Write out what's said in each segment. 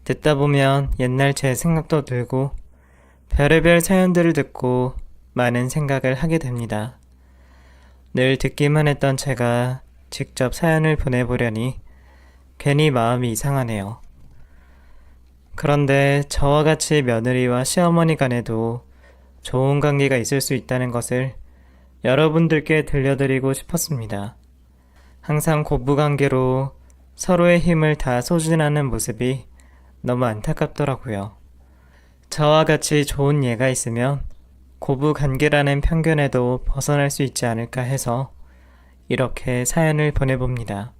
듣다 보면 옛날 제 생각도 들고 별의별 사연들을 듣고 많은 생각을 하게 됩니다. 늘 듣기만 했던 제가 직접 사연을 보내보려니 괜히 마음이 이상하네요. 그런데 저와 같이 며느리와 시어머니 간에도 좋은 관계가 있을 수 있다는 것을 여러분들께 들려드리고 싶었습니다. 항상 고부관계로 서로의 힘을 다 소진하는 모습이 너무 안타깝더라고요. 저와 같이 좋은 예가 있으면 고부관계라는 편견에도 벗어날 수 있지 않을까 해서 이렇게 사연을 보내봅니다.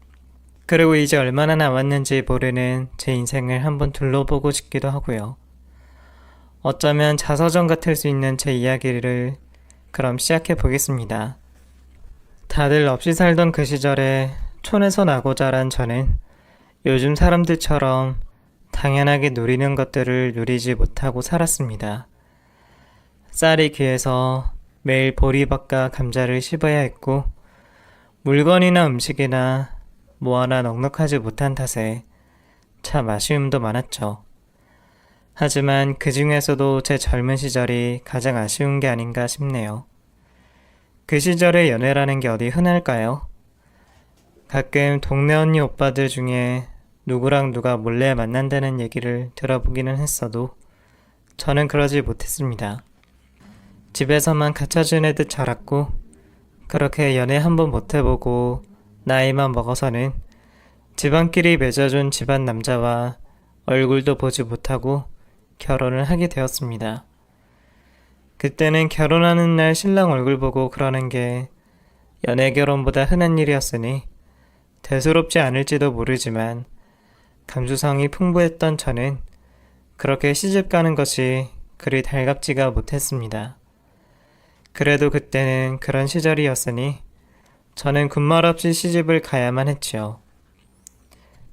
그리고 이제 얼마나 남았는지 모르는 제 인생을 한번 둘러보고 싶기도 하고요. 어쩌면 자서전 같을 수 있는 제 이야기를 그럼 시작해 보겠습니다. 다들 없이 살던 그 시절에 촌에서 나고 자란 저는 요즘 사람들처럼 당연하게 누리는 것들을 누리지 못하고 살았습니다. 쌀이 귀해서 매일 보리밥과 감자를 씹어야 했고 물건이나 음식이나 뭐 하나 넉넉하지 못한 탓에 참 아쉬움도 많았죠. 하지만 그 중에서도 제 젊은 시절이 가장 아쉬운 게 아닌가 싶네요. 그 시절의 연애라는 게 어디 흔할까요? 가끔 동네 언니 오빠들 중에 누구랑 누가 몰래 만난다는 얘기를 들어보기는 했어도 저는 그러지 못했습니다. 집에서만 갇혀 지내듯 자랐고 그렇게 연애 한번 못 해보고 나이만 먹어서는 집안끼리 맺어준 집안 남자와 얼굴도 보지 못하고 결혼을 하게 되었습니다. 그때는 결혼하는 날 신랑 얼굴 보고 그러는 게 연애 결혼보다 흔한 일이었으니 대수롭지 않을지도 모르지만 감수성이 풍부했던 저는 그렇게 시집 가는 것이 그리 달갑지가 못했습니다. 그래도 그때는 그런 시절이었으니 저는 군말 없이 시집을 가야만 했지요.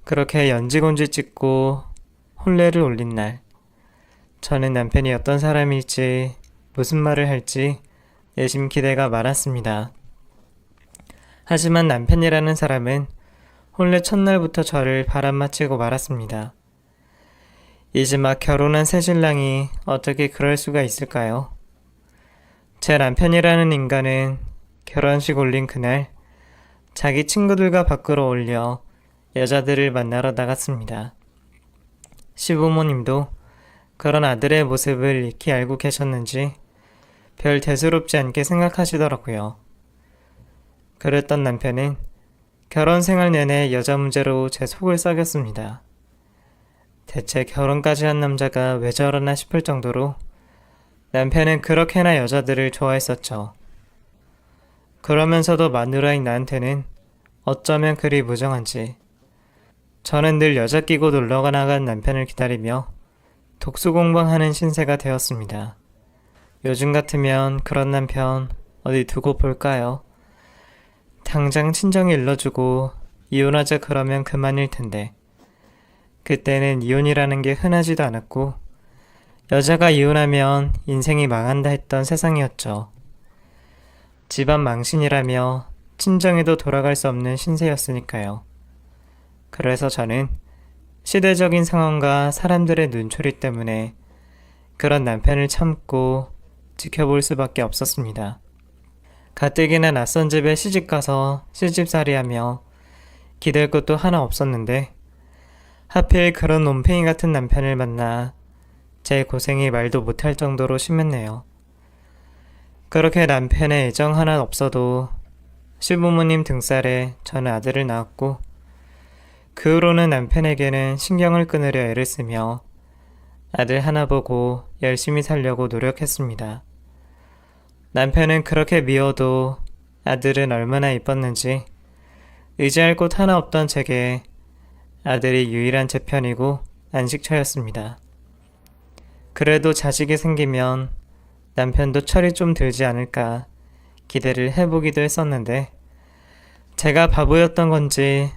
그렇게 연지곤지 찍고 혼례를 올린 날, 저는 남편이 어떤 사람일지 무슨 말을 할지 내심 기대가 많았습니다. 하지만 남편이라는 사람은 혼례 첫날부터 저를 바람맞히고 말았습니다. 이제 막 결혼한 새신랑이 어떻게 그럴 수가 있을까요? 제 남편이라는 인간은 결혼식 올린 그날 자기 친구들과 밖으로 올려 여자들을 만나러 나갔습니다. 시부모님도 그런 아들의 모습을 익히 알고 계셨는지 별 대수롭지 않게 생각하시더라고요. 그랬던 남편은 결혼 생활 내내 여자 문제로 제 속을 썩였습니다. 대체 결혼까지 한 남자가 왜 저러나 싶을 정도로 남편은 그렇게나 여자들을 좋아했었죠. 그러면서도 마누라인 나한테는 어쩌면 그리 무정한지 저는 늘 여자 끼고 놀러가 나간 남편을 기다리며 독수공방하는 신세가 되었습니다. 요즘 같으면 그런 남편 어디 두고 볼까요? 당장 친정에 일러주고 이혼하자 그러면 그만일 텐데 그때는 이혼이라는 게 흔하지도 않았고 여자가 이혼하면 인생이 망한다 했던 세상이었죠. 집안 망신이라며 친정에도 돌아갈 수 없는 신세였으니까요. 그래서 저는 시대적인 상황과 사람들의 눈초리 때문에 그런 남편을 참고 지켜볼 수밖에 없었습니다. 가뜩이나 낯선 집에 시집가서 시집살이하며 기댈 것도 하나 없었는데 하필 그런 논팽이 같은 남편을 만나 제 고생이 말도 못할 정도로 심했네요. 그렇게 남편의 애정 하나 없어도 시부모님 등살에 저는 아들을 낳았고 그 후로는 남편에게는 신경을 끊으려 애를 쓰며 아들 하나 보고 열심히 살려고 노력했습니다. 남편은 그렇게 미워도 아들은 얼마나 이뻤는지 의지할 곳 하나 없던 제게 아들이 유일한 제 편이고 안식처였습니다. 그래도 자식이 생기면 남편도 철이 좀 들지 않을까 기대를 해보기도 했었는데 제가 바보였던 건지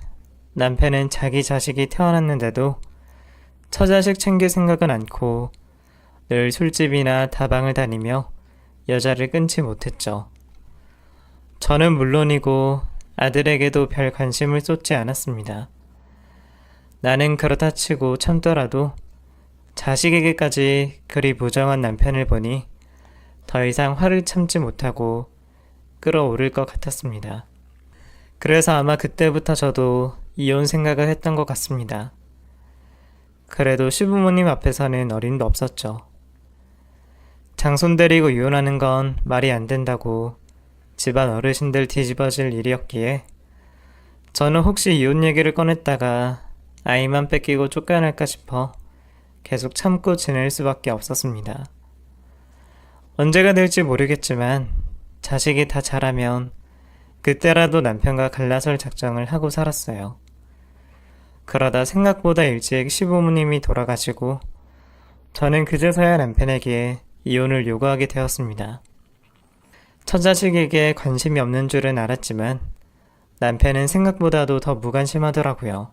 남편은 자기 자식이 태어났는데도 처자식 챙길 생각은 않고 늘 술집이나 다방을 다니며 여자를 끊지 못했죠. 저는 물론이고 아들에게도 별 관심을 쏟지 않았습니다. 나는 그렇다 치고 참더라도 자식에게까지 그리 무정한 남편을 보니 더 이상 화를 참지 못하고 끌어오를 것 같았습니다. 그래서 아마 그때부터 저도 이혼 생각을 했던 것 같습니다. 그래도 시부모님 앞에서는 어림도 없었죠. 장손 데리고 이혼하는 건 말이 안 된다고 집안 어르신들 뒤집어질 일이었기에 저는 혹시 이혼 얘기를 꺼냈다가 아이만 뺏기고 쫓겨날까 싶어 계속 참고 지낼 수밖에 없었습니다. 언제가 될지 모르겠지만 자식이 다 자라면 그때라도 남편과 갈라설 작정을 하고 살았어요. 그러다 생각보다 일찍 시부모님이 돌아가시고 저는 그제서야 남편에게 이혼을 요구하게 되었습니다. 처자식에게 관심이 없는 줄은 알았지만 남편은 생각보다도 더 무관심하더라고요.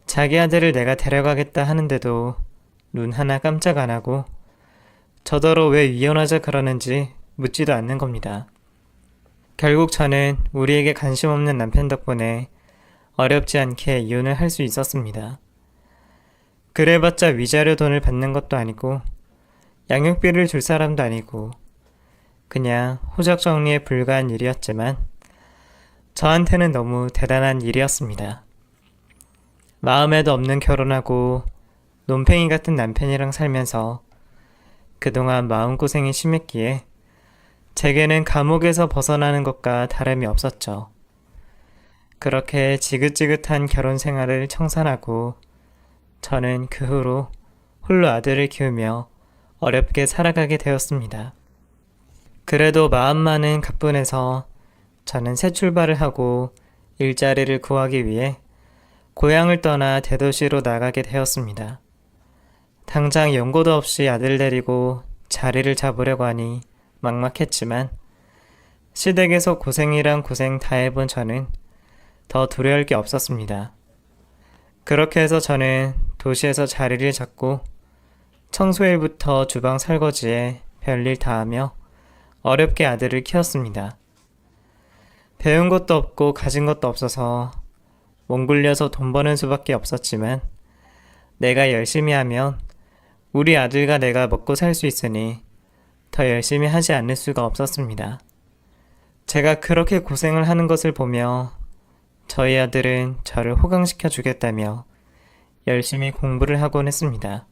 자기 아들을 내가 데려가겠다 하는데도 눈 하나 깜짝 안 하고 저더러 왜 이혼하자 그러는지 묻지도 않는 겁니다. 결국 저는 우리에게 관심 없는 남편 덕분에 어렵지 않게 이혼을 할 수 있었습니다. 그래봤자 위자료 돈을 받는 것도 아니고 양육비를 줄 사람도 아니고 그냥 호적 정리에 불과한 일이었지만 저한테는 너무 대단한 일이었습니다. 마음에도 없는 결혼하고 논팽이 같은 남편이랑 살면서 그동안 마음고생이 심했기에 제게는 감옥에서 벗어나는 것과 다름이 없었죠. 그렇게 지긋지긋한 결혼 생활을 청산하고 저는 그 후로 홀로 아들을 키우며 어렵게 살아가게 되었습니다. 그래도 마음만은 가뿐해서 저는 새 출발을 하고 일자리를 구하기 위해 고향을 떠나 대도시로 나가게 되었습니다. 당장 연고도 없이 아들 데리고 자리를 잡으려고 하니 막막했지만 시댁에서 고생이란 고생 다 해본 저는 더 두려울 게 없었습니다. 그렇게 해서 저는 도시에서 자리를 잡고 청소일부터 주방 설거지에 별일 다 하며 어렵게 아들을 키웠습니다. 배운 것도 없고 가진 것도 없어서 몸 굴려서 돈 버는 수밖에 없었지만 내가 열심히 하면 우리 아들과 내가 먹고 살 수 있으니 더 열심히 하지 않을 수가 없었습니다. 제가 그렇게 고생을 하는 것을 보며 저희 아들은 저를 호강시켜 주겠다며 열심히 공부를 하곤 했습니다.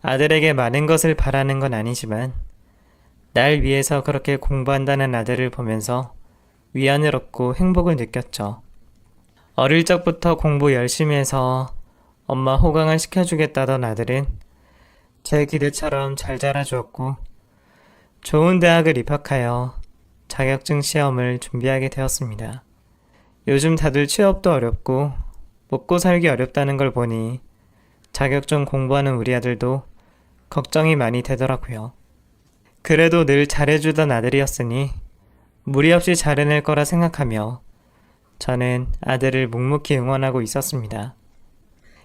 아들에게 많은 것을 바라는 건 아니지만 날 위해서 그렇게 공부한다는 아들을 보면서 위안을 얻고 행복을 느꼈죠. 어릴 적부터 공부 열심히 해서 엄마 호강을 시켜주겠다던 아들은 제 기대처럼 잘 자라주었고 좋은 대학을 입학하여 자격증 시험을 준비하게 되었습니다. 요즘 다들 취업도 어렵고 먹고 살기 어렵다는 걸 보니 자격증 공부하는 우리 아들도 걱정이 많이 되더라고요. 그래도 늘 잘해주던 아들이었으니 무리 없이 잘해낼 거라 생각하며 저는 아들을 묵묵히 응원하고 있었습니다.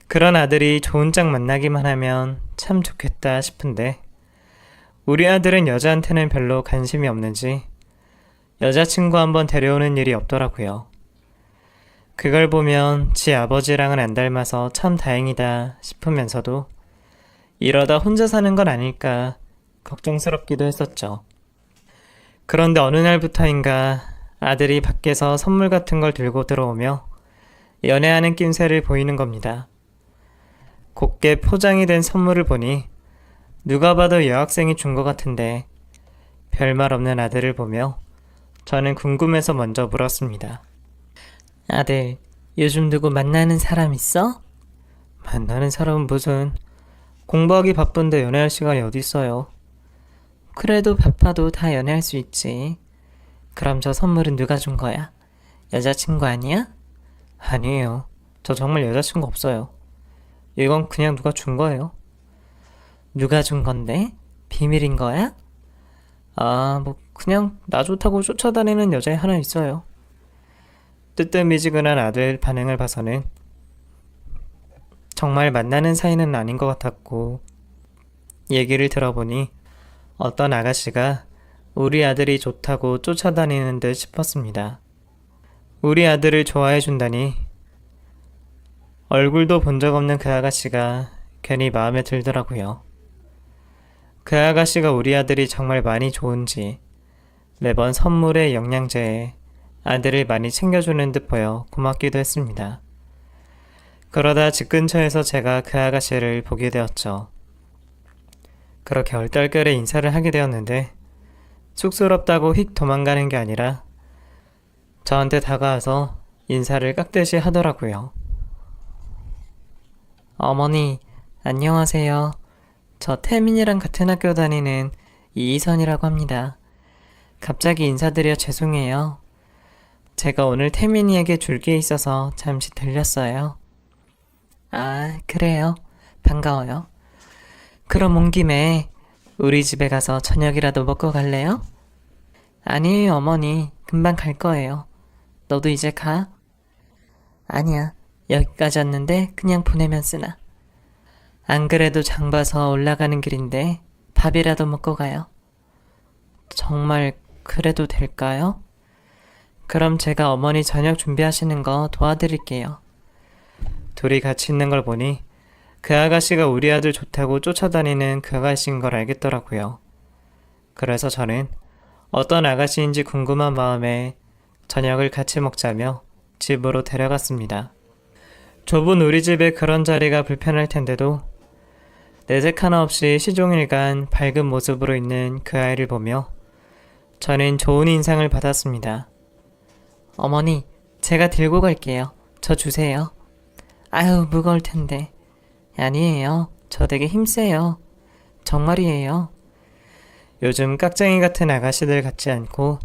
그런 아들이 좋은 짝 만나기만 하면 참 좋겠다 싶은데 우리 아들은 여자한테는 별로 관심이 없는지 여자친구 한번 데려오는 일이 없더라고요. 그걸 보면 지 아버지랑은 안 닮아서 참 다행이다 싶으면서도 이러다 혼자 사는 건 아닐까 걱정스럽기도 했었죠. 그런데 어느 날부터인가 아들이 밖에서 선물 같은 걸 들고 들어오며 연애하는 낌새를 보이는 겁니다. 곱게 포장이 된 선물을 보니 누가 봐도 여학생이 준 것 같은데 별말 없는 아들을 보며 저는 궁금해서 먼저 물었습니다. 아들, 요즘 누구 만나는 사람 있어? 만나는 사람은 무슨, 공부하기 바쁜데 연애할 시간이 어디 있어요. 그래도 바빠도 다 연애할 수 있지. 그럼 저 선물은 누가 준 거야? 여자친구 아니야? 아니에요. 저 정말 여자친구 없어요. 이건 그냥 누가 준 거예요. 누가 준 건데? 비밀인 거야? 그냥 나 좋다고 쫓아다니는 여자애 하나 있어요. 뜨뜻미지근한 아들 반응을 봐서는 정말 만나는 사이는 아닌 것 같았고 얘기를 들어보니 어떤 아가씨가 우리 아들이 좋다고 쫓아다니는 듯 싶었습니다. 우리 아들을 좋아해 준다니 얼굴도 본 적 없는 그 아가씨가 괜히 마음에 들더라고요. 그 아가씨가 우리 아들이 정말 많이 좋은지 매번 선물에 영양제에 아들을 많이 챙겨주는 듯 보여 고맙기도 했습니다. 그러다 집 근처에서 제가 그 아가씨를 보게 되었죠. 그렇게 얼떨결에 인사를 하게 되었는데 쑥스럽다고 휙 도망가는 게 아니라 저한테 다가와서 인사를 깍듯이 하더라고요. 어머니, 안녕하세요. 저 태민이랑 같은 학교 다니는 이희선이라고 합니다. 갑자기 인사드려 죄송해요. 제가 오늘 태민이에게 줄 게 있어서 잠시 들렸어요. 아, 그래요. 반가워요. 그럼 온 김에 우리 집에 가서 저녁이라도 먹고 갈래요? 아니에요, 어머니. 금방 갈 거예요. 너도 이제 가? 아니야. 여기까지 왔는데 그냥 보내면 쓰나. 안 그래도 장 봐서 올라가는 길인데 밥이라도 먹고 가요. 정말 그래도 될까요? 그럼 제가 어머니 저녁 준비하시는 거 도와드릴게요. 둘이 같이 있는 걸 보니 그 아가씨가 우리 아들 좋다고 쫓아다니는 그 아가씨인 걸 알겠더라고요. 그래서 저는 어떤 아가씨인지 궁금한 마음에 저녁을 같이 먹자며 집으로 데려갔습니다. 좁은 우리 집에 그런 자리가 불편할 텐데도 내색 하나 없이 시종일관 밝은 모습으로 있는 그 아이를 보며 저는 좋은 인상을 받았습니다. 어머니, 제가 들고 갈게요. 저 주세요. 아유, 무거울 텐데. 아니에요. 저 되게 힘세요. 정말이에요. 요즘 깍쟁이 같은 아가씨들 같지 않고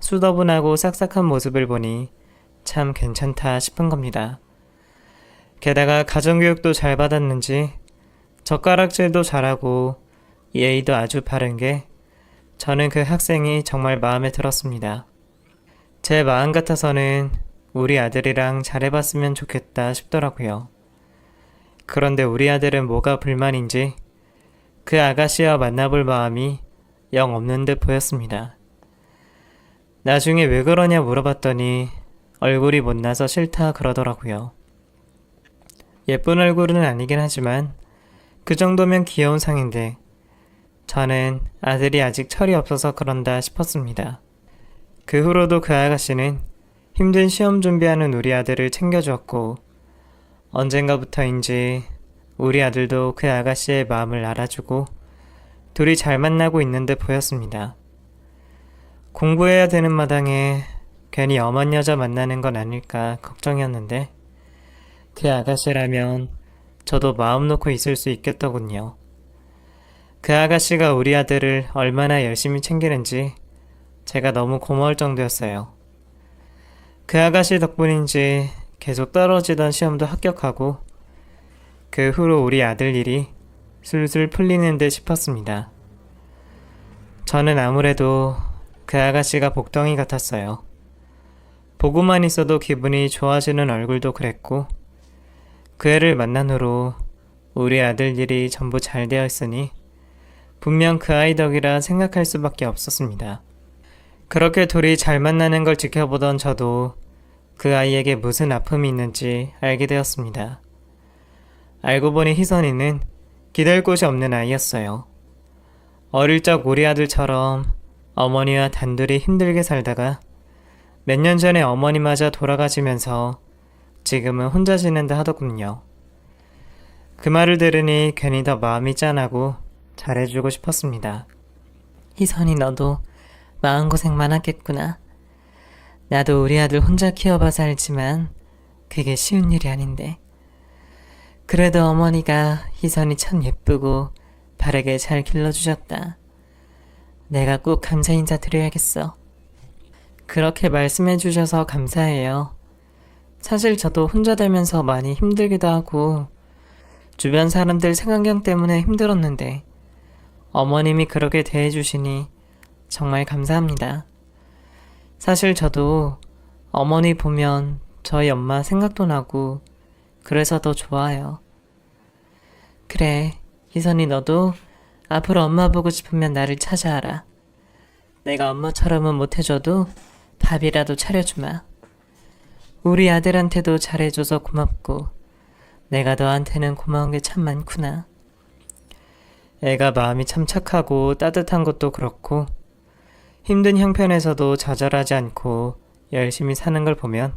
수더분하고 싹싹한 모습을 보니 참 괜찮다 싶은 겁니다. 게다가 가정교육도 잘 받았는지 젓가락질도 잘하고 예의도 아주 바른 게 저는 그 학생이 정말 마음에 들었습니다. 제 마음 같아서는 우리 아들이랑 잘해봤으면 좋겠다 싶더라고요. 그런데 우리 아들은 뭐가 불만인지 그 아가씨와 만나볼 마음이 영 없는 듯 보였습니다. 나중에 왜 그러냐 물어봤더니 얼굴이 못나서 싫다 그러더라고요. 예쁜 얼굴은 아니긴 하지만 그 정도면 귀여운 상인데 저는 아들이 아직 철이 없어서 그런다 싶었습니다. 그 후로도 그 아가씨는 힘든 시험 준비하는 우리 아들을 챙겨주었고 언젠가부터인지 우리 아들도 그 아가씨의 마음을 알아주고 둘이 잘 만나고 있는 듯 보였습니다. 공부해야 되는 마당에 괜히 엄한 여자 만나는 건 아닐까 걱정이었는데 그 아가씨라면 저도 마음 놓고 있을 수 있겠더군요. 그 아가씨가 우리 아들을 얼마나 열심히 챙기는지 제가 너무 고마울 정도였어요. 그 아가씨 덕분인지 계속 떨어지던 시험도 합격하고 그 후로 우리 아들 일이 술술 풀리는 듯 싶었습니다. 저는 아무래도 그 아가씨가 복덩이 같았어요. 보고만 있어도 기분이 좋아지는 얼굴도 그랬고 그 애를 만난 후로 우리 아들 일이 전부 잘 되어 있으니 분명 그 아이 덕이라 생각할 수밖에 없었습니다. 그렇게 둘이 잘 만나는 걸 지켜보던 저도 그 아이에게 무슨 아픔이 있는지 알게 되었습니다. 알고 보니 희선이는 기댈 곳이 없는 아이였어요. 어릴 적 우리 아들처럼 어머니와 단둘이 힘들게 살다가 몇 년 전에 어머니마저 돌아가시면서 지금은 혼자 지낸다 하더군요. 그 말을 들으니 괜히 더 마음이 짠하고 잘해주고 싶었습니다. 희선이 너도 마음고생 많았겠구나. 나도 우리 아들 혼자 키워봐서 알지만 그게 쉬운 일이 아닌데. 그래도 어머니가 희선이 참 예쁘고 바르게 잘 길러주셨다. 내가 꼭 감사 인사 드려야겠어. 그렇게 말씀해 주셔서 감사해요. 사실 저도 혼자 되면서 많이 힘들기도 하고 주변 사람들 생활경 때문에 힘들었는데 어머님이 그렇게 대해주시니 정말 감사합니다. 사실 저도 어머니 보면 저희 엄마 생각도 나고 그래서 더 좋아요. 그래, 희선이 너도 앞으로 엄마 보고 싶으면 나를 찾아와라. 내가 엄마처럼은 못해줘도 밥이라도 차려주마. 우리 아들한테도 잘해줘서 고맙고 내가 너한테는 고마운 게 참 많구나. 애가 마음이 참 착하고 따뜻한 것도 그렇고 힘든 형편에서도 좌절하지 않고 열심히 사는 걸 보면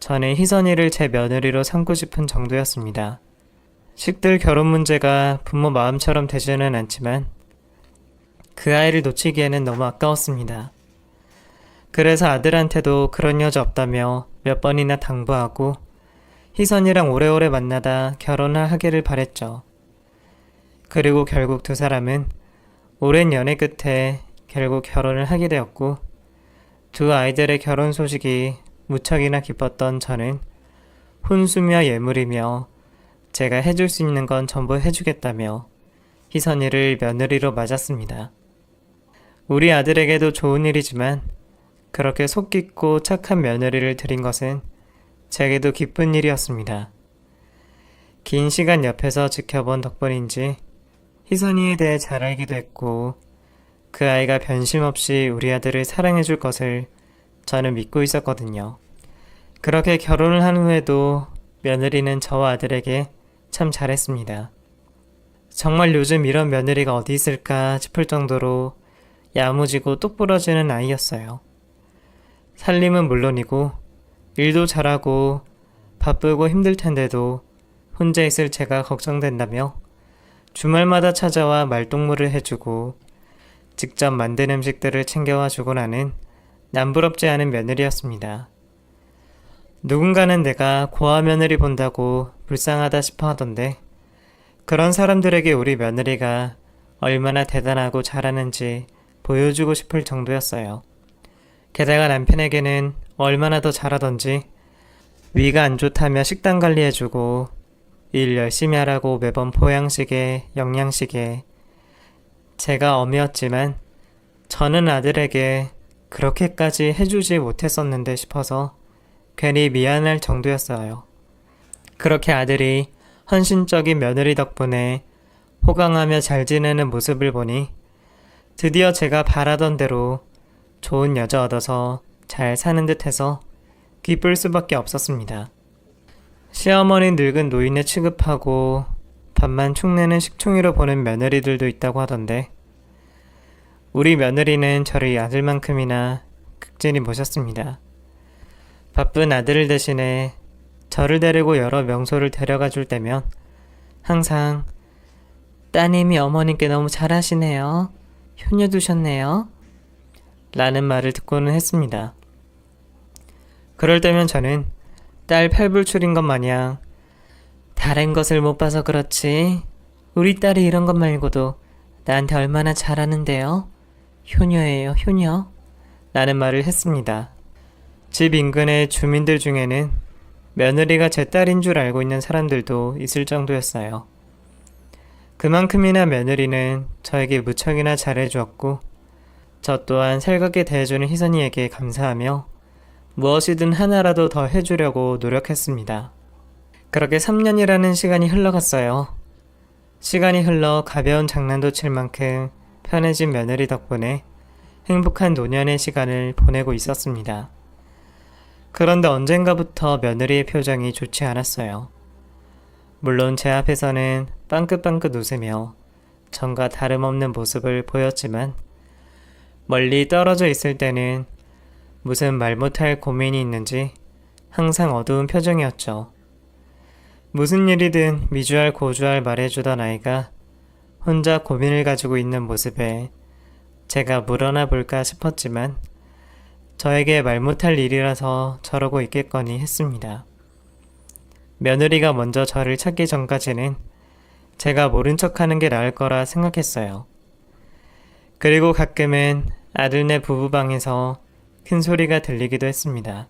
저는 희선이를 제 며느리로 삼고 싶은 정도였습니다. 식들 결혼 문제가 부모 마음처럼 되지는 않지만 그 아이를 놓치기에는 너무 아까웠습니다. 그래서 아들한테도 그런 여자 없다며 몇 번이나 당부하고 희선이랑 오래오래 만나다 결혼을 하기를 바랬죠. 그리고 결국 두 사람은 오랜 연애 끝에 결국 결혼을 하게 되었고 두 아이들의 결혼 소식이 무척이나 기뻤던 저는 혼수며 예물이며 제가 해줄 수 있는 건 전부 해주겠다며 희선이를 며느리로 맞았습니다. 우리 아들에게도 좋은 일이지만 그렇게 속 깊고 착한 며느리를 드린 것은 제게도 기쁜 일이었습니다. 긴 시간 옆에서 지켜본 덕분인지 희선이에 대해 잘 알기도 했고 그 아이가 변심 없이 우리 아들을 사랑해 줄 것을 저는 믿고 있었거든요. 그렇게 결혼을 한 후에도 며느리는 저와 아들에게 참 잘했습니다. 정말 요즘 이런 며느리가 어디 있을까 싶을 정도로 야무지고 똑부러지는 아이였어요. 살림은 물론이고 일도 잘하고 바쁘고 힘들 텐데도 혼자 있을 제가 걱정된다며 주말마다 찾아와 말동무를 해주고 직접 만든 음식들을 챙겨와 주고 나는 남부럽지 않은 며느리였습니다. 누군가는 내가 고아 며느리 본다고 불쌍하다 싶어 하던데 그런 사람들에게 우리 며느리가 얼마나 대단하고 잘하는지 보여주고 싶을 정도였어요. 게다가 남편에게는 얼마나 더 잘하던지 위가 안 좋다며 식단 관리해주고 일 열심히 하라고 매번 보양식에 영양식에 제가 어미였지만 저는 아들에게 그렇게까지 해주지 못했었는데 싶어서 괜히 미안할 정도였어요. 그렇게 아들이 헌신적인 며느리 덕분에 호강하며 잘 지내는 모습을 보니 드디어 제가 바라던 대로 좋은 여자 얻어서 잘 사는 듯해서 기쁠 수밖에 없었습니다. 시어머니 늙은 노인에 취급하고 밥만 축내는 식충이로 보는 며느리들도 있다고 하던데 우리 며느리는 저를 아들만큼이나 극진히 모셨습니다. 바쁜 아들을 대신해 저를 데리고 여러 명소를 데려가 줄 때면 항상 따님이 어머님께 너무 잘하시네요. 효녀 두셨네요. 라는 말을 듣고는 했습니다. 그럴 때면 저는 딸 팔불출인 것 마냥 다른 것을 못 봐서 그렇지 우리 딸이 이런 것 말고도 나한테 얼마나 잘하는데요. 효녀예요, 효녀. 라는 말을 했습니다. 집 인근의 주민들 중에는 며느리가 제 딸인 줄 알고 있는 사람들도 있을 정도였어요. 그만큼이나 며느리는 저에게 무척이나 잘해주었고 저 또한 살갑게 대해주는 희선이에게 감사하며 무엇이든 하나라도 더 해주려고 노력했습니다. 그렇게 3년이라는 시간이 흘러갔어요. 시간이 흘러 가벼운 장난도 칠 만큼 편해진 며느리 덕분에 행복한 노년의 시간을 보내고 있었습니다. 그런데 언젠가부터 며느리의 표정이 좋지 않았어요. 물론 제 앞에서는 빵긋빵긋 웃으며 전과 다름없는 모습을 보였지만 멀리 떨어져 있을 때는 무슨 말 못할 고민이 있는지 항상 어두운 표정이었죠. 무슨 일이든 미주알 고주알 말해주던 아이가 혼자 고민을 가지고 있는 모습에 제가 물어나 볼까 싶었지만 저에게 말 못할 일이라서 저러고 있겠거니 했습니다. 며느리가 먼저 저를 찾기 전까지는 제가 모른 척하는 게 나을 거라 생각했어요. 그리고 가끔은 아들네 부부방에서 큰 소리가 들리기도 했습니다.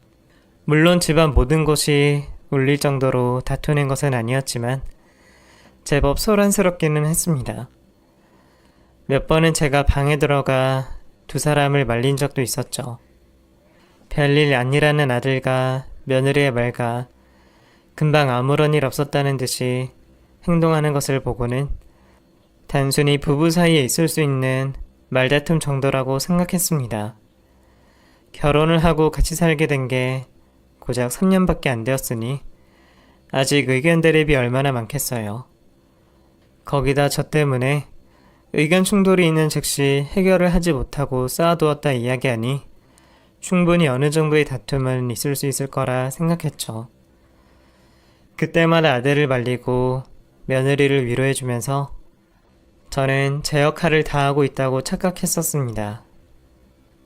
물론 집안 모든 곳이 울릴 정도로 다투는 것은 아니었지만 제법 소란스럽기는 했습니다. 몇 번은 제가 방에 들어가 두 사람을 말린 적도 있었죠. 별일 아니라는 아들과 며느리의 말과 금방 아무런 일 없었다는 듯이 행동하는 것을 보고는 단순히 부부 사이에 있을 수 있는 말다툼 정도라고 생각했습니다. 결혼을 하고 같이 살게 된 게 고작 3년밖에 안 되었으니 아직 의견 대립이 얼마나 많겠어요. 거기다 저 때문에 의견 충돌이 있는 즉시 해결을 하지 못하고 쌓아두었다 이야기하니 충분히 어느 정도의 다툼은 있을 수 있을 거라 생각했죠. 그때마다 아들을 말리고 며느리를 위로해주면서 저는 제 역할을 다하고 있다고 착각했었습니다.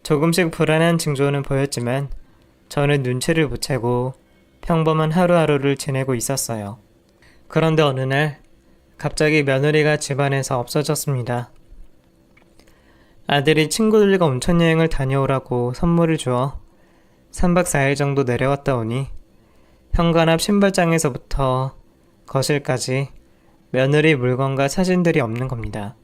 조금씩 불안한 징조는 보였지만 저는 눈치를 못 채고 평범한 하루하루를 지내고 있었어요. 그런데 어느 날 갑자기 며느리가 집안에서 없어졌습니다. 아들이 친구들과 온천 여행을 다녀오라고 선물을 주어 3박 4일 정도 내려왔다 오니 현관 앞 신발장에서부터 거실까지 며느리 물건과 사진들이 없는 겁니다.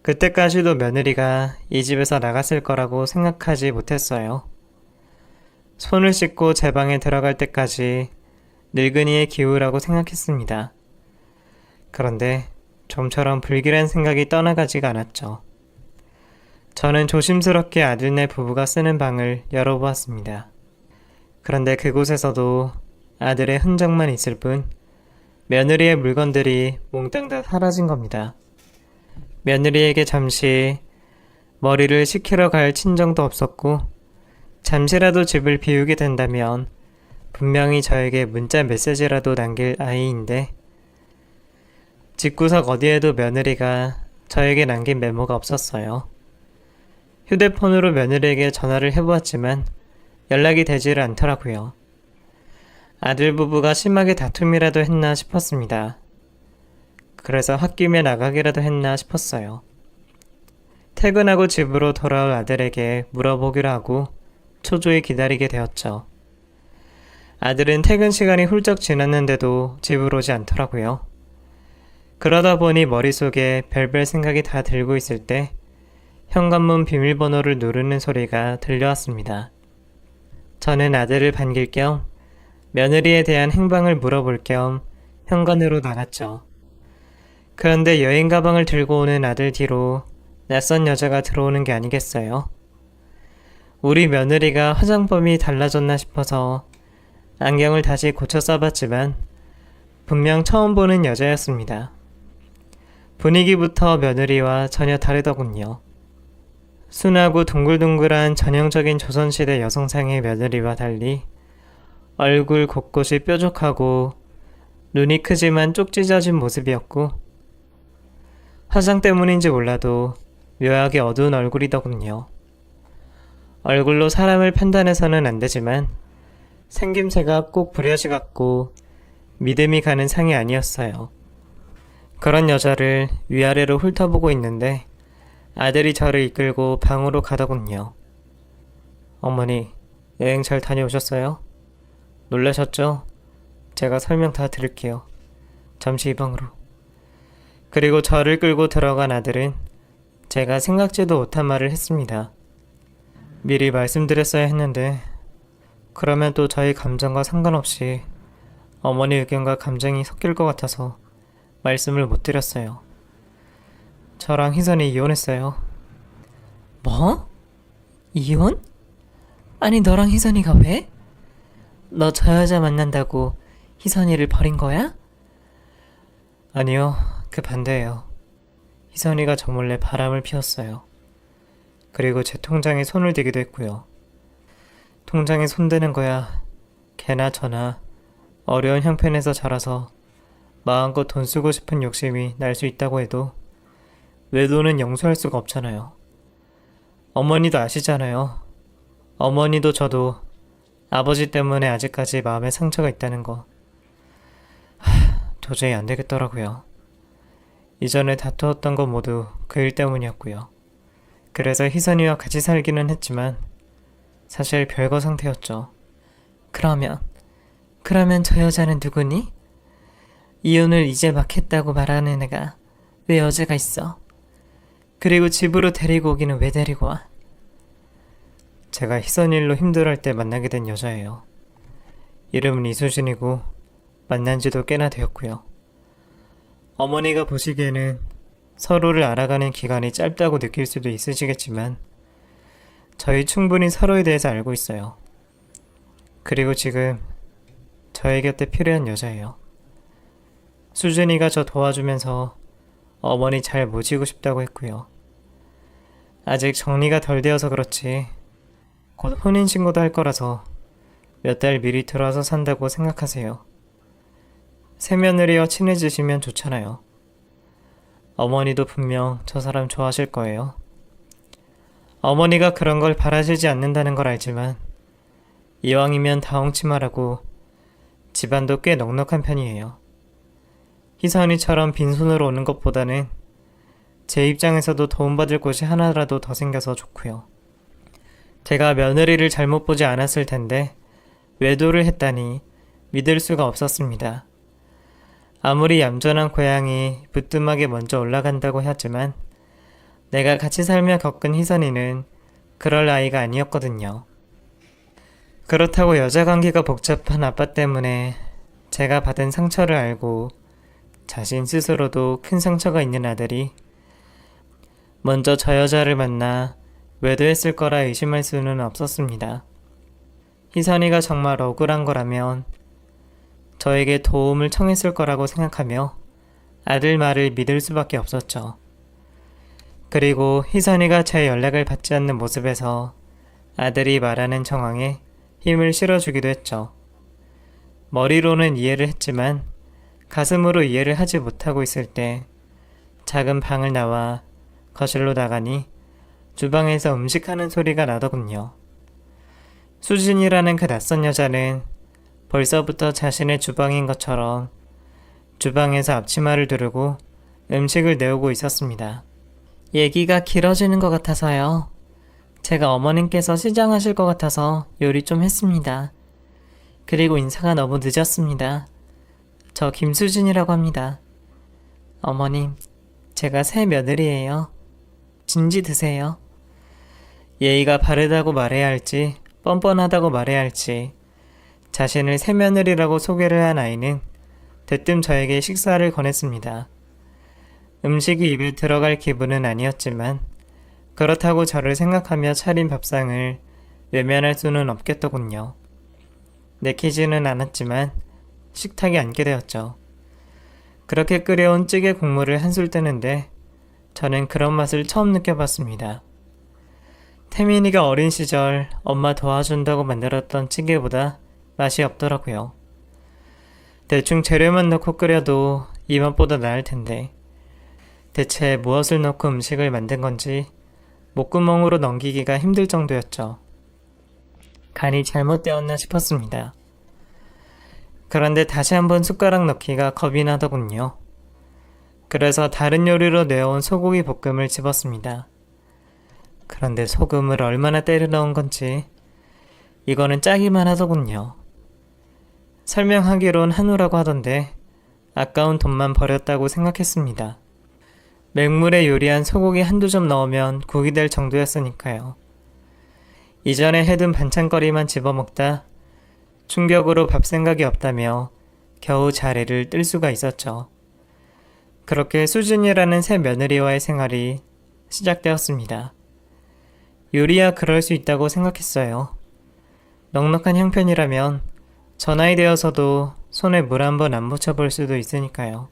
그때까지도 며느리가 이 집에서 나갔을 거라고 생각하지 못했어요. 손을 씻고 제 방에 들어갈 때까지 늙은이의 기우라고 생각했습니다. 그런데 좀처럼 불길한 생각이 떠나가지가 않았죠. 저는 조심스럽게 아들네 부부가 쓰는 방을 열어보았습니다. 그런데 그곳에서도 아들의 흔적만 있을 뿐 며느리의 물건들이 몽땅 다 사라진 겁니다. 며느리에게 잠시 머리를 식히러 갈 친정도 없었고 잠시라도 집을 비우게 된다면 분명히 저에게 문자 메시지라도 남길 아이인데 집구석 어디에도 며느리가 저에게 남긴 메모가 없었어요. 휴대폰으로 며느리에게 전화를 해보았지만 연락이 되지를 않더라고요. 아들 부부가 심하게 다툼이라도 했나 싶었습니다. 그래서 홧김에 나가기라도 했나 싶었어요. 퇴근하고 집으로 돌아올 아들에게 물어보기로 하고 초조히 기다리게 되었죠. 아들은 퇴근 시간이 훌쩍 지났는데도 집으로 오지 않더라고요. 그러다 보니 머릿속에 별별 생각이 다 들고 있을 때 현관문 비밀번호를 누르는 소리가 들려왔습니다. 저는 아들을 반길 겸 며느리에 대한 행방을 물어볼 겸 현관으로 나갔죠. 그런데 여행 가방을 들고 오는 아들 뒤로 낯선 여자가 들어오는 게 아니겠어요? 우리 며느리가 화장법이 달라졌나 싶어서 안경을 다시 고쳐 써봤지만 분명 처음 보는 여자였습니다. 분위기부터 며느리와 전혀 다르더군요. 순하고 둥글둥글한 전형적인 조선시대 여성상의 며느리와 달리 얼굴 곳곳이 뾰족하고 눈이 크지만 쪽 찢어진 모습이었고 화장 때문인지 몰라도 묘하게 어두운 얼굴이더군요. 얼굴로 사람을 판단해서는 안 되지만 생김새가 꼭 불려지 같고 믿음이 가는 상이 아니었어요. 그런 여자를 위아래로 훑어보고 있는데 아들이 저를 이끌고 방으로 가더군요. 어머니, 여행 잘 다녀오셨어요? 놀라셨죠? 제가 설명 다 드릴게요. 잠시 이 방으로. 그리고 저를 끌고 들어간 아들은 제가 생각지도 못한 말을 했습니다. 미리 말씀드렸어야 했는데 그러면 또 저희 감정과 상관없이 어머니 의견과 감정이 섞일 것 같아서 말씀을 못 드렸어요. 저랑 희선이 이혼했어요. 뭐? 이혼? 아니 너랑 희선이가 왜? 너 저 여자 만난다고 희선이를 버린 거야? 아니요, 그 반대예요. 희선이가 저 몰래 바람을 피웠어요. 그리고 제 통장에 손을 대기도 했고요. 통장에 손대는 거야 걔나 저나 어려운 형편에서 자라서 마음껏 돈 쓰고 싶은 욕심이 날 수 있다고 해도 외도는 용서할 수가 없잖아요. 어머니도 아시잖아요. 어머니도 저도 아버지 때문에 아직까지 마음에 상처가 있다는 거. 도저히 안 되겠더라고요. 이전에 다투었던 거 모두 그 일 때문이었고요. 그래서 희선이와 같이 살기는 했지만 사실 별거 상태였죠. 그러면 저 여자는 누구니? 이혼을 이제 막 했다고 말하는 애가 왜 여자가 있어? 그리고 집으로 데리고 오기는 왜 데리고 와? 제가 희선 일로 힘들어할 때 만나게 된 여자예요. 이름은 이수진이고 만난 지도 꽤나 되었고요. 어머니가 보시기에는 서로를 알아가는 기간이 짧다고 느낄 수도 있으시겠지만 저희 충분히 서로에 대해서 알고 있어요. 그리고 지금 저의 곁에 필요한 여자예요. 수진이가 저 도와주면서 어머니 잘 모시고 싶다고 했고요. 아직 정리가 덜 되어서 그렇지 곧 혼인신고도 할 거라서 몇 달 미리 들어와서 산다고 생각하세요. 새며느리와 친해지시면 좋잖아요. 어머니도 분명 저 사람 좋아하실 거예요. 어머니가 그런 걸 바라시지 않는다는 걸 알지만 이왕이면 다홍치마라고 집안도 꽤 넉넉한 편이에요. 희선이처럼 빈손으로 오는 것보다는 제 입장에서도 도움받을 곳이 하나라도 더 생겨서 좋고요. 제가 며느리를 잘못 보지 않았을 텐데 외도를 했다니 믿을 수가 없었습니다. 아무리 얌전한 고양이 부뚜막에 먼저 올라간다고 하지만 내가 같이 살며 겪은 희선이는 그럴 아이가 아니었거든요. 그렇다고 여자 관계가 복잡한 아빠 때문에 제가 받은 상처를 알고 자신 스스로도 큰 상처가 있는 아들이 먼저 저 여자를 만나 외도했을 거라 의심할 수는 없었습니다. 희선이가 정말 억울한 거라면 저에게 도움을 청했을 거라고 생각하며 아들 말을 믿을 수밖에 없었죠. 그리고 희선이가 제 연락을 받지 않는 모습에서 아들이 말하는 정황에 힘을 실어주기도 했죠. 머리로는 이해를 했지만 가슴으로 이해를 하지 못하고 있을 때 작은 방을 나와 거실로 나가니 주방에서 음식하는 소리가 나더군요. 수진이라는 그 낯선 여자는 벌써부터 자신의 주방인 것처럼 주방에서 앞치마를 두르고 음식을 내오고 있었습니다. 얘기가 길어지는 것 같아서요. 제가 어머님께서 시장하실 것 같아서 요리 좀 했습니다. 그리고 인사가 너무 늦었습니다. 저 김수진이라고 합니다. 어머님, 제가 새 며느리예요. 진지 드세요. 예의가 바르다고 말해야 할지 뻔뻔하다고 말해야 할지 자신을 새 며느리라고 소개를 한 아이는 대뜸 저에게 식사를 권했습니다. 음식이 입에 들어갈 기분은 아니었지만 그렇다고 저를 생각하며 차린 밥상을 외면할 수는 없겠더군요. 내키지는 않았지만 식탁에 앉게 되었죠. 그렇게 끓여온 찌개 국물을 한술 뜨는데 저는 그런 맛을 처음 느껴봤습니다. 태민이가 어린 시절 엄마 도와준다고 만들었던 찌개보다 맛이 없더라고요. 대충 재료만 넣고 끓여도 이 맛보다 나을 텐데 대체 무엇을 넣고 음식을 만든 건지 목구멍으로 넘기기가 힘들 정도였죠. 간이 잘못되었나 싶었습니다. 그런데 다시 한번 숟가락 넣기가 겁이 나더군요. 그래서 다른 요리로 내어온 소고기 볶음을 집었습니다. 그런데 소금을 얼마나 때려 넣은 건지 이거는 짜기만 하더군요. 설명하기론 한우라고 하던데 아까운 돈만 버렸다고 생각했습니다. 맹물에 요리한 소고기 한두 점 넣으면 국이 될 정도였으니까요. 이전에 해둔 반찬거리만 집어먹다 충격으로 밥 생각이 없다며 겨우 자리를 뜰 수가 있었죠. 그렇게 수진이라는 새 며느리와의 생활이 시작되었습니다. 요리야 그럴 수 있다고 생각했어요. 넉넉한 형편이라면 저 나이 되어서도 손에 물 한 번 안 묻혀볼 수도 있으니까요.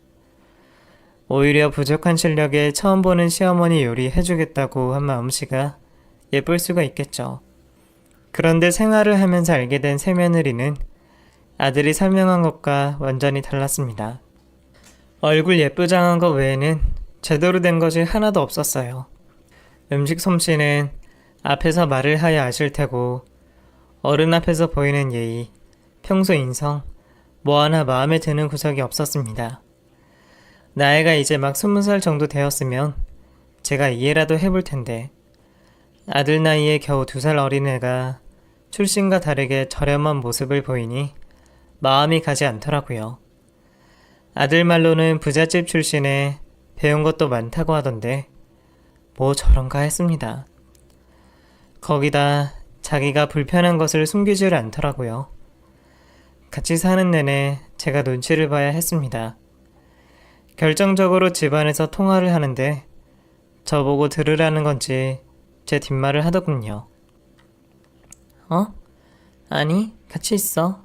오히려 부족한 실력에 처음 보는 시어머니 요리 해주겠다고 한 마음씨가 예쁠 수가 있겠죠. 그런데 생활을 하면서 알게 된 새며느리는 아들이 설명한 것과 완전히 달랐습니다. 얼굴 예쁘장한 것 외에는 제대로 된 것이 하나도 없었어요. 음식 솜씨는 앞에서 말을 하여 아실 테고 어른 앞에서 보이는 예의, 평소 인성, 뭐 하나 마음에 드는 구석이 없었습니다. 나이가 이제 막 20살 정도 되었으면 제가 이해라도 해볼 텐데 아들 나이에 겨우 2살 어린 애가 출신과 다르게 저렴한 모습을 보이니 마음이 가지 않더라고요. 아들 말로는 부잣집 출신에 배운 것도 많다고 하던데 뭐 저런가 했습니다. 거기다 자기가 불편한 것을 숨기지를 않더라고요. 같이 사는 내내 제가 눈치를 봐야 했습니다. 결정적으로 집안에서 통화를 하는데 저보고 들으라는 건지 제 뒷말을 하더군요. 아니, 같이 있어.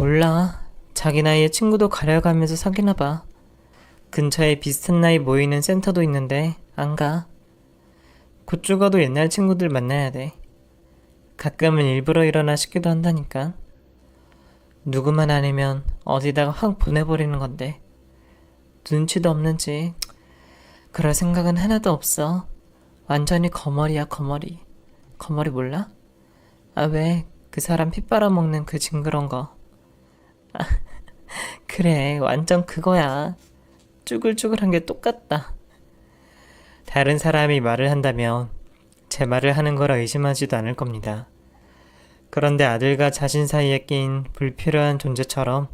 몰라. 자기 나이에 친구도 가려가면서 사귀나 봐. 근처에 비슷한 나이 모이는 센터도 있는데 안 가. 곧 죽어도 옛날 친구들 만나야 돼. 가끔은 일부러 일어나 싶기도 한다니까. 누구만 아니면 어디다가 확 보내버리는 건데 눈치도 없는지 그럴 생각은 하나도 없어. 완전히 거머리야, 거머리. 거머리 몰라? 아, 왜? 그 사람 피 빨아먹는 그 징그러운 거. 아, 그래, 완전 그거야. 쭈글쭈글한 게 똑같다. 다른 사람이 말을 한다면 제 말을 하는 거라 의심하지도 않을 겁니다. 그런데 아들과 자신 사이에 낀 불필요한 존재처럼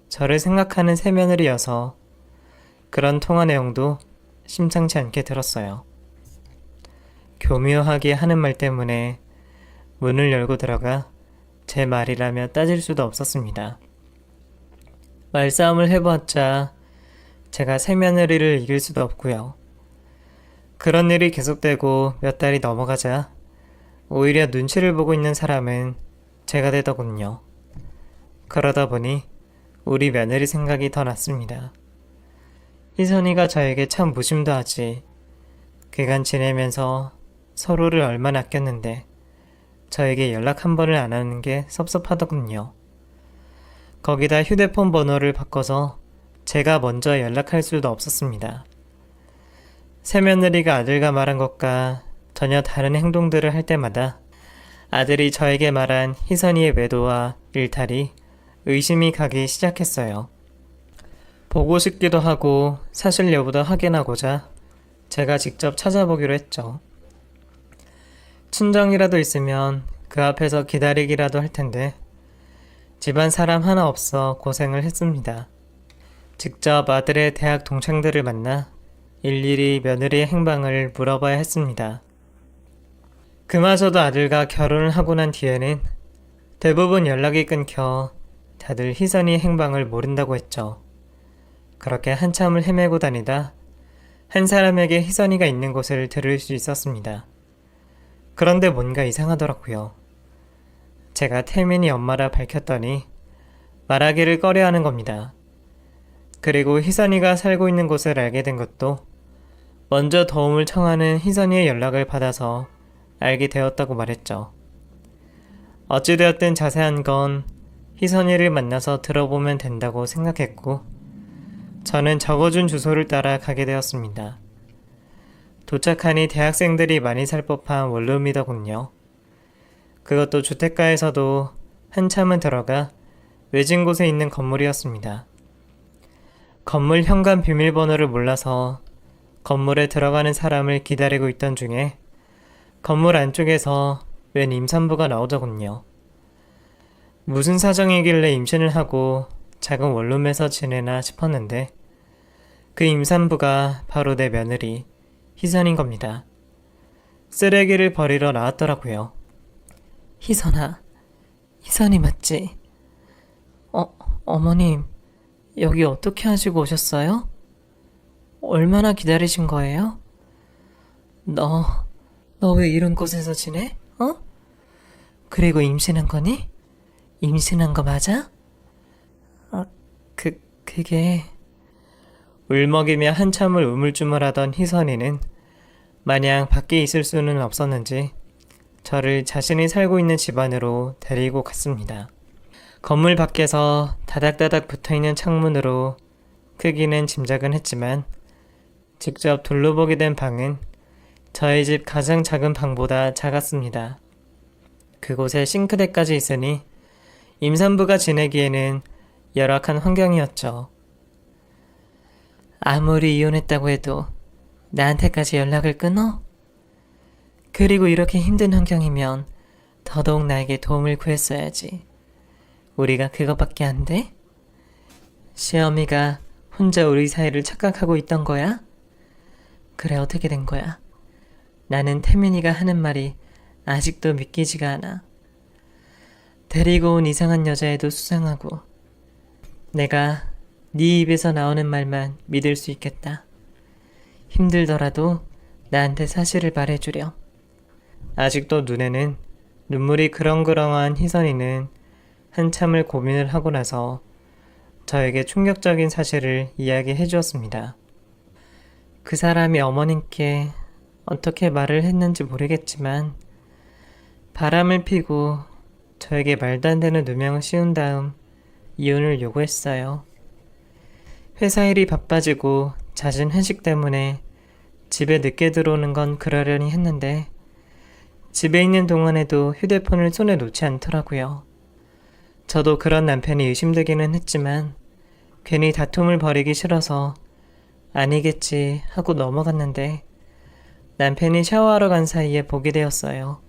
저를 생각하는 새며느리여서 그런 통화 내용도 심상치 않게 들었어요. 교묘하게 하는 말 때문에 문을 열고 들어가 제 말이라며 따질 수도 없었습니다. 말싸움을 해보았자 제가 새며느리를 이길 수도 없고요. 그런 일이 계속되고 몇 달이 넘어가자 오히려 눈치를 보고 있는 사람은 제가 되더군요. 그러다 보니 우리 며느리 생각이 더 났습니다. 희선이가 저에게 참 무심도 하지. 그간 지내면서 서로를 얼마나 아꼈는데 저에게 연락 한 번을 안 하는 게 섭섭하더군요. 거기다 휴대폰 번호를 바꿔서 제가 먼저 연락할 수도 없었습니다. 새며느리가 아들과 말한 것과 전혀 다른 행동들을 할 때마다 아들이 저에게 말한 희선이의 외도와 일탈이 의심이 가기 시작했어요. 보고 싶기도 하고 사실 여부도 확인하고자 제가 직접 찾아보기로 했죠. 친정이라도 있으면 그 앞에서 기다리기라도 할 텐데 집안 사람 하나 없어 고생을 했습니다. 직접 아들의 대학 동창들을 만나 일일이 며느리의 행방을 물어봐야 했습니다. 그마저도 아들과 결혼을 하고 난 뒤에는 대부분 연락이 끊겨 다들 희선이의 행방을 모른다고 했죠. 그렇게 한참을 헤매고 다니다 한 사람에게 희선이가 있는 곳을 들을 수 있었습니다. 그런데 뭔가 이상하더라고요. 제가 태민이 엄마라 밝혔더니 말하기를 꺼려하는 겁니다. 그리고 희선이가 살고 있는 곳을 알게 된 것도 먼저 도움을 청하는 희선이의 연락을 받아서 알게 되었다고 말했죠. 어찌되었든 자세한 건 희선이를 만나서 들어보면 된다고 생각했고 저는 적어준 주소를 따라 가게 되었습니다. 도착하니 대학생들이 많이 살 법한 원룸이더군요. 그것도 주택가에서도 한참은 들어가 외진 곳에 있는 건물이었습니다. 건물 현관 비밀번호를 몰라서 건물에 들어가는 사람을 기다리고 있던 중에 건물 안쪽에서 웬 임산부가 나오더군요. 무슨 사정이길래 임신을 하고 작은 원룸에서 지내나 싶었는데 그 임산부가 바로 내 며느리 희선인 겁니다. 쓰레기를 버리러 나왔더라고요. 희선아, 희선이 맞지? 어머님, 여기 어떻게 하시고 오셨어요? 얼마나 기다리신 거예요? 너 왜 이런 곳에서 지내? 그리고 임신한 거니? 임신한 거 맞아? 그게... 울먹이며 한참을 우물쭈물하던 희선이는 마냥 밖에 있을 수는 없었는지 저를 자신이 살고 있는 집안으로 데리고 갔습니다. 건물 밖에서 다닥다닥 붙어있는 창문으로 크기는 짐작은 했지만 직접 둘러보게 된 방은 저희 집 가장 작은 방보다 작았습니다. 그곳에 싱크대까지 있으니 임산부가 지내기에는 열악한 환경이었죠. 아무리 이혼했다고 해도 나한테까지 연락을 끊어? 그리고 이렇게 힘든 환경이면 더더욱 나에게 도움을 구했어야지. 우리가 그거밖에 안 돼? 시어미가 혼자 우리 사이를 착각하고 있던 거야? 그래, 어떻게 된 거야? 나는 태민이가 하는 말이 아직도 믿기지가 않아. 데리고 온 이상한 여자애도 수상하고 내가 네 입에서 나오는 말만 믿을 수 있겠다. 힘들더라도 나한테 사실을 말해주렴. 아직도 눈에는 눈물이 그렁그렁한 희선이는 한참을 고민을 하고 나서 저에게 충격적인 사실을 이야기해 주었습니다. 그 사람이 어머님께 어떻게 말을 했는지 모르겠지만 바람을 피고 저에게 말도 안 되는 누명을 씌운 다음 이혼을 요구했어요. 회사 일이 바빠지고 잦은 회식 때문에 집에 늦게 들어오는 건 그러려니 했는데 집에 있는 동안에도 휴대폰을 손에 놓지 않더라고요. 저도 그런 남편이 의심되기는 했지만 괜히 다툼을 벌이기 싫어서 아니겠지 하고 넘어갔는데 남편이 샤워하러 간 사이에 보게 되었어요.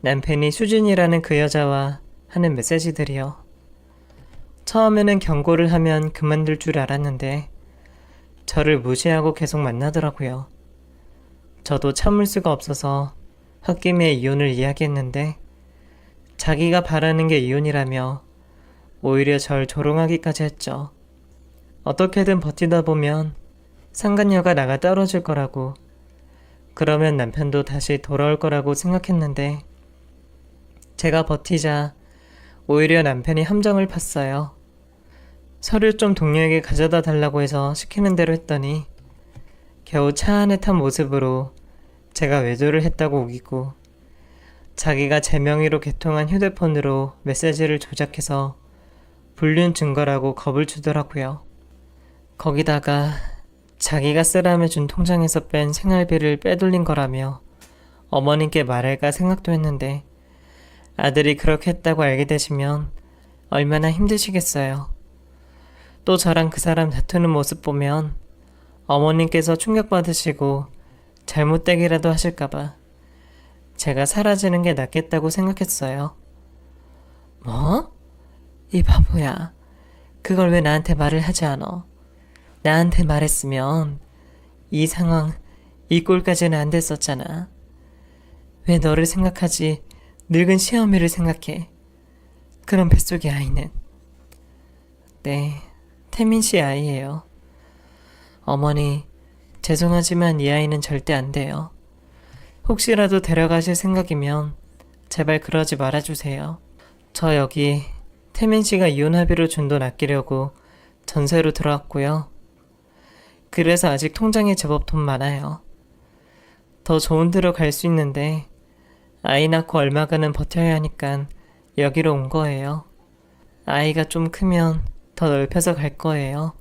남편이 수진이라는 그 여자와 하는 메시지들이요. 처음에는 경고를 하면 그만둘 줄 알았는데 저를 무시하고 계속 만나더라고요. 저도 참을 수가 없어서 홧김에 이혼을 이야기했는데 자기가 바라는 게 이혼이라며 오히려 절 조롱하기까지 했죠. 어떻게든 버티다 보면 상간녀가 나가 떨어질 거라고, 그러면 남편도 다시 돌아올 거라고 생각했는데 제가 버티자 오히려 남편이 함정을 팠어요. 서류 좀 동료에게 가져다 달라고 해서 시키는 대로 했더니 겨우 차 안에 탄 모습으로 제가 외도를 했다고 우기고 자기가 제 명의로 개통한 휴대폰으로 메시지를 조작해서 불륜 증거라고 겁을 주더라고요. 거기다가 자기가 쓰라며 준 통장에서 뺀 생활비를 빼돌린 거라며 어머님께 말할까 생각도 했는데 아들이 그렇게 했다고 알게 되시면 얼마나 힘드시겠어요. 또 저랑 그 사람 다투는 모습 보면 어머님께서 충격받으시고 잘못되기라도 하실까봐 제가 사라지는 게 낫겠다고 생각했어요. 뭐? 이 바보야. 그걸 왜 나한테 말을 하지 않아? 나한테 말했으면 이 상황, 이 꼴까지는 안 됐었잖아. 왜 너를 생각하지 늙은 시어미를 생각해? 그런 뱃속의 아이는. 네, 태민 씨 아이예요. 어머니, 죄송하지만 이 아이는 절대 안 돼요. 혹시라도 데려가실 생각이면 제발 그러지 말아주세요. 저 여기 태민 씨가 이혼 합의로 준 돈 아끼려고 전세로 들어왔고요. 그래서 아직 통장에 제법 돈 많아요. 더 좋은 데로 갈 수 있는데 아이 낳고 얼마간은 버텨야 하니까 여기로 온 거예요. 아이가 좀 크면 더 넓혀서 갈 거예요.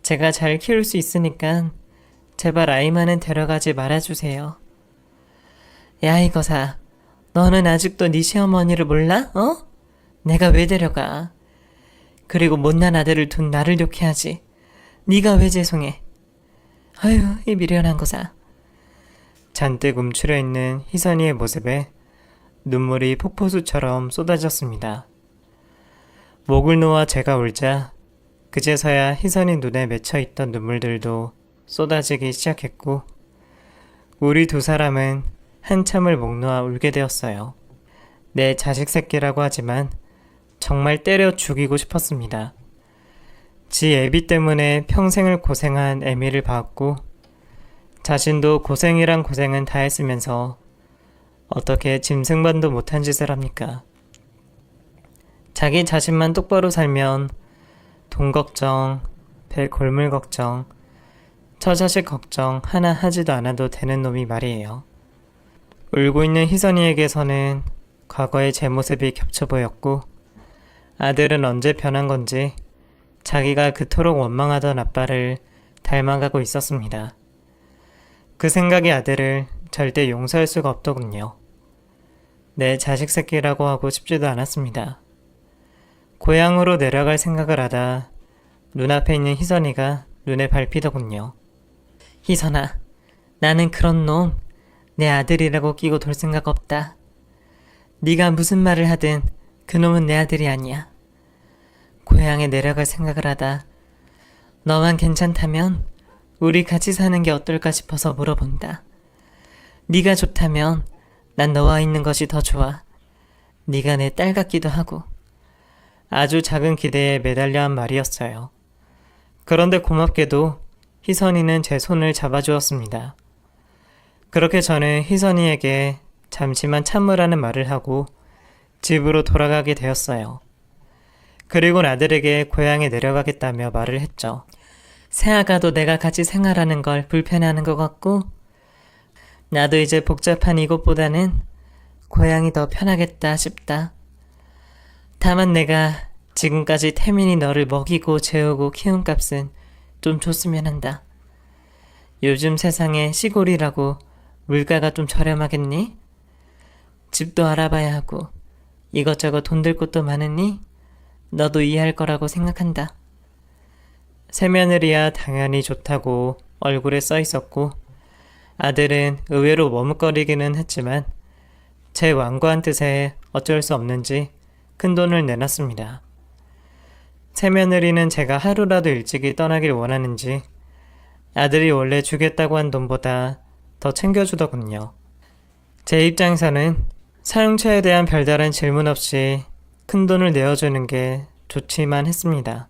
제가 잘 키울 수 있으니까 제발 아이만은 데려가지 말아주세요. 야 이거사, 너는 아직도 네 시어머니를 몰라? 어? 내가 왜 데려가? 그리고 못난 아들을 둔 나를 욕해 하지. 네가 왜 죄송해? 아유, 이 미련한 거사. 잔뜩 움츠려 있는 희선이의 모습에 눈물이 폭포수처럼 쏟아졌습니다. 목을 놓아 제가 울자 그제서야 희선이 눈에 맺혀있던 눈물들도 쏟아지기 시작했고 우리 두 사람은 한참을 목 놓아 울게 되었어요. 내 자식 새끼라고 하지만 정말 때려 죽이고 싶었습니다. 지 애비 때문에 평생을 고생한 애미를 봤고 자신도 고생이란 고생은 다 했으면서 어떻게 짐승반도 못한 짓을 합니까? 자기 자신만 똑바로 살면 돈 걱정, 배 골물 걱정, 처자식 걱정 하나 하지도 않아도 되는 놈이 말이에요. 울고 있는 희선이에게서는 과거의 제 모습이 겹쳐 보였고 아들은 언제 변한 건지 자기가 그토록 원망하던 아빠를 닮아가고 있었습니다. 그 생각이 아들을 절대 용서할 수가 없더군요. 내 자식 새끼라고 하고 싶지도 않았습니다. 고향으로 내려갈 생각을 하다 눈앞에 있는 희선이가 눈에 밟히더군요. 희선아, 나는 그런 놈 내 아들이라고 끼고 돌 생각 없다. 네가 무슨 말을 하든 그놈은 내 아들이 아니야. 고향에 내려갈 생각을 하다 너만 괜찮다면 우리 같이 사는 게 어떨까 싶어서 물어본다. 네가 좋다면 난 너와 있는 것이 더 좋아. 네가 내 딸 같기도 하고. 아주 작은 기대에 매달려 한 말이었어요. 그런데 고맙게도 희선이는 제 손을 잡아주었습니다. 그렇게 저는 희선이에게 잠시만 참으라는 말을 하고 집으로 돌아가게 되었어요. 그리고 아들에게 고향에 내려가겠다며 말을 했죠. 새아가도 내가 같이 생활하는 걸 불편해하는 것 같고 나도 이제 복잡한 이곳보다는 고향이 더 편하겠다 싶다. 다만 내가 지금까지 태민이 너를 먹이고 재우고 키운 값은 좀 줬으면 한다. 요즘 세상에 시골이라고 물가가 좀 저렴하겠니? 집도 알아봐야 하고 이것저것 돈 들 곳도 많으니 너도 이해할 거라고 생각한다. 새며느리야 당연히 좋다고 얼굴에 써 있었고 아들은 의외로 머뭇거리기는 했지만 제 완고한 뜻에 어쩔 수 없는지 큰돈을 내놨습니다. 새며느리는 제가 하루라도 일찍이 떠나길 원하는지 아들이 원래 주겠다고 한 돈보다 더 챙겨주더군요. 제 입장에서는 사용처에 대한 별다른 질문 없이 큰돈을 내어주는 게 좋지만 했습니다.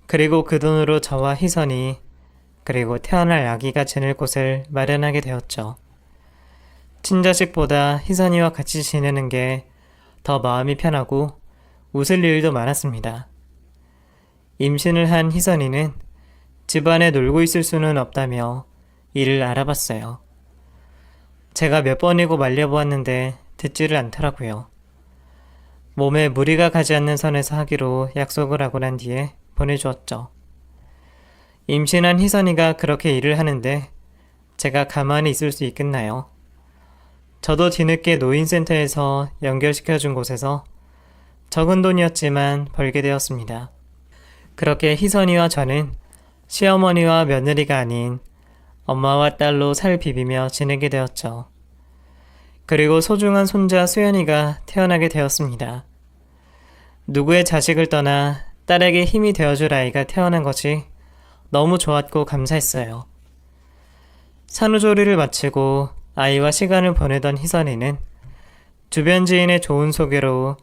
그리고 그 돈으로 저와 희선이 그리고 태어날 아기가 지낼 곳을 마련하게 되었죠. 친자식보다 희선이와 같이 지내는 게 더 마음이 편하고 웃을 일도 많았습니다. 임신을 한 희선이는 집안에 놀고 있을 수는 없다며 일을 알아봤어요. 제가 몇 번이고 말려보았는데 듣지를 않더라고요. 몸에 무리가 가지 않는 선에서 하기로 약속을 하고 난 뒤에 보내주었죠. 임신한 희선이가 그렇게 일을 하는데 제가 가만히 있을 수 있겠나요? 저도 뒤늦게 노인센터에서 연결시켜준 곳에서 적은 돈이었지만 벌게 되었습니다. 그렇게 희선이와 저는 시어머니와 며느리가 아닌 엄마와 딸로 살 비비며 지내게 되었죠. 그리고 소중한 손자 수연이가 태어나게 되었습니다. 누구의 자식을 떠나 딸에게 힘이 되어줄 아이가 태어난 것이 너무 좋았고 감사했어요. 산후조리를 마치고 아이와 시간을 보내던 희선이는 주변 지인의 좋은 소개로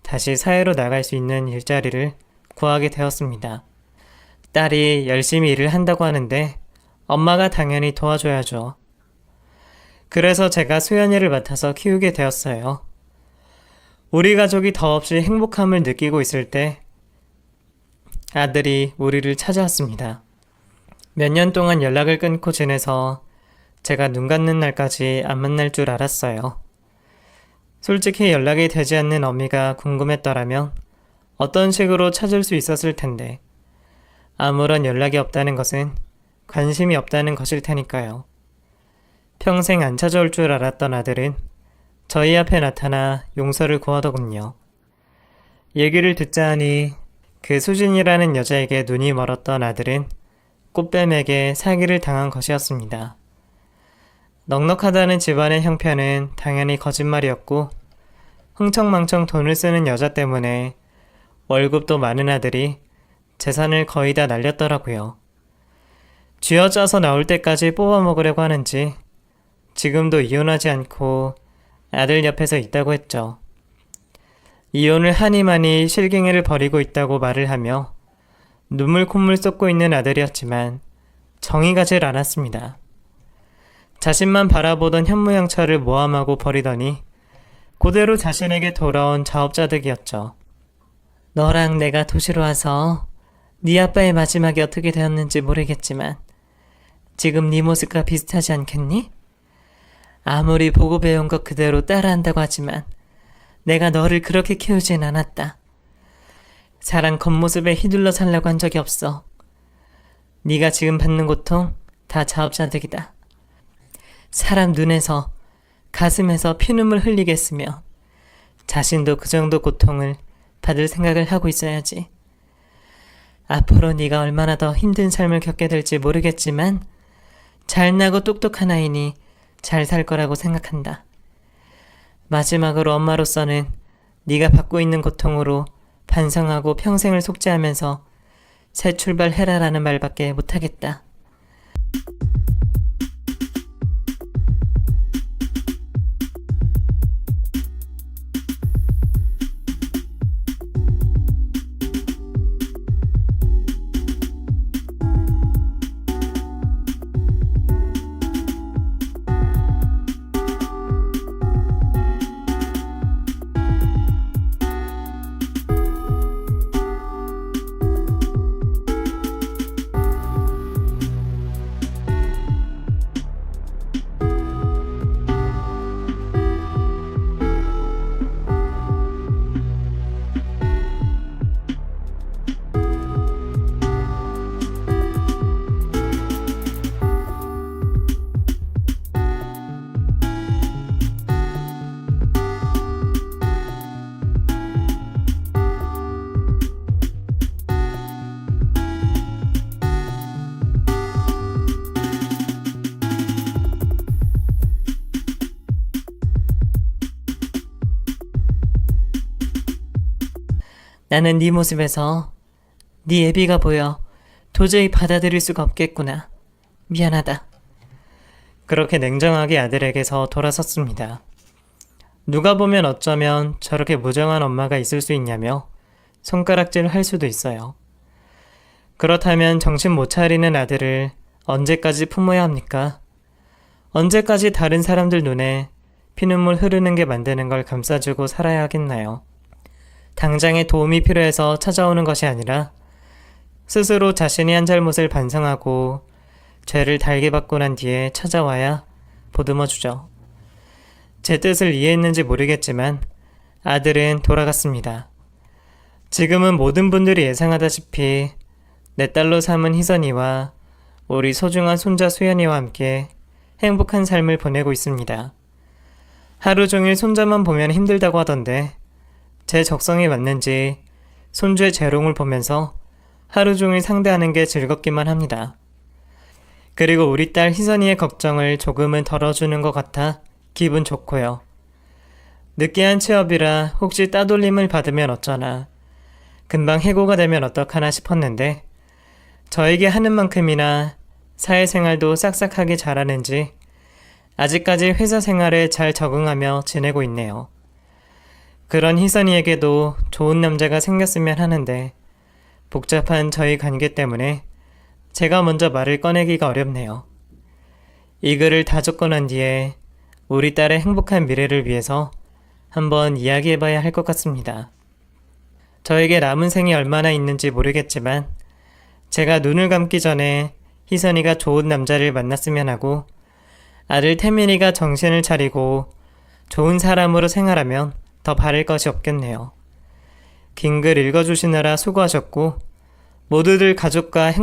다시 사회로 나갈 수 있는 일자리를 구하게 되었습니다. 딸이 열심히 일을 한다고 하는데 엄마가 당연히 도와줘야죠. 그래서 제가 수연이를 맡아서 키우게 되었어요. 우리 가족이 더없이 행복함을 느끼고 있을 때 아들이 우리를 찾아왔습니다. 몇 년 동안 연락을 끊고 지내서 제가 눈 감는 날까지 안 만날 줄 알았어요. 솔직히 연락이 되지 않는 어미가 궁금했더라면 어떤 식으로 찾을 수 있었을 텐데 아무런 연락이 없다는 것은 관심이 없다는 것일 테니까요. 평생 안 찾아올 줄 알았던 아들은 저희 앞에 나타나 용서를 구하더군요. 얘기를 듣자 하니 그 수진이라는 여자에게 눈이 멀었던 아들은 꽃뱀에게 사기를 당한 것이었습니다. 넉넉하다는 집안의 형편은 당연히 거짓말이었고 흥청망청 돈을 쓰는 여자 때문에 월급도 많은 아들이 재산을 거의 다 날렸더라고요. 쥐어짜서 나올 때까지 뽑아먹으려고 하는지 지금도 이혼하지 않고 아들 옆에서 있다고 했죠. 이혼을 하니마니 실갱이를 벌이고 있다고 말을 하며 눈물 콧물 쏟고 있는 아들이었지만 정이 가질 않았습니다. 자신만 바라보던 현모양처를 모함하고 버리더니 그대로 자신에게 돌아온 자업자득이었죠. 너랑 내가 도시로 와서 네 아빠의 마지막이 어떻게 되었는지 모르겠지만 지금 네 모습과 비슷하지 않겠니? 아무리 보고 배운 것 그대로 따라한다고 하지만 내가 너를 그렇게 키우진 않았다. 사랑 겉모습에 휘둘러 살려고 한 적이 없어. 네가 지금 받는 고통 다 자업자득이다. 사람 눈에서 가슴에서 피눈물 흘리겠으며 자신도 그 정도 고통을 받을 생각을 하고 있어야지. 앞으로 네가 얼마나 더 힘든 삶을 겪게 될지 모르겠지만 잘나고 똑똑한 아이니 잘 살 거라고 생각한다. 마지막으로 엄마로서는 네가 받고 있는 고통으로 반성하고 평생을 속죄하면서 새 출발해라라는 말밖에 못하겠다. 나는 네 모습에서 네 애비가 보여 도저히 받아들일 수가 없겠구나. 미안하다. 그렇게 냉정하게 아들에게서 돌아섰습니다. 누가 보면 어쩌면 저렇게 무정한 엄마가 있을 수 있냐며 손가락질 할 수도 있어요. 그렇다면 정신 못 차리는 아들을 언제까지 품어야 합니까? 언제까지 다른 사람들 눈에 피눈물 흐르는 게 만드는 걸 감싸주고 살아야 하겠나요? 당장의 도움이 필요해서 찾아오는 것이 아니라 스스로 자신이 한 잘못을 반성하고 죄를 달게 받고 난 뒤에 찾아와야 보듬어 주죠. 제 뜻을 이해했는지 모르겠지만 아들은 돌아갔습니다. 지금은 모든 분들이 예상하다시피 내 딸로 삼은 희선이와 우리 소중한 손자 수연이와 함께 행복한 삶을 보내고 있습니다. 하루 종일 손자만 보면 힘들다고 하던데 제 적성에 맞는지 손주의 재롱을 보면서 하루 종일 상대하는 게 즐겁기만 합니다. 그리고 우리 딸 희선이의 걱정을 조금은 덜어주는 것 같아 기분 좋고요. 느끼한 취업이라 혹시 따돌림을 받으면 어쩌나, 금방 해고가 되면 어떡하나 싶었는데 저에게 하는 만큼이나 사회생활도 싹싹하게 잘하는지 아직까지 회사 생활에 잘 적응하며 지내고 있네요. 그런 희선이에게도 좋은 남자가 생겼으면 하는데 복잡한 저희 관계 때문에 제가 먼저 말을 꺼내기가 어렵네요. 이 글을 다 적고 난 뒤에 우리 딸의 행복한 미래를 위해서 한번 이야기해봐야 할 것 같습니다. 저에게 남은 생이 얼마나 있는지 모르겠지만 제가 눈을 감기 전에 희선이가 좋은 남자를 만났으면 하고 아들 태민이가 정신을 차리고 좋은 사람으로 생활하면 더 바랄 것이 없겠네요. 긴 글 읽어주시느라 수고하셨고 모두들 가족과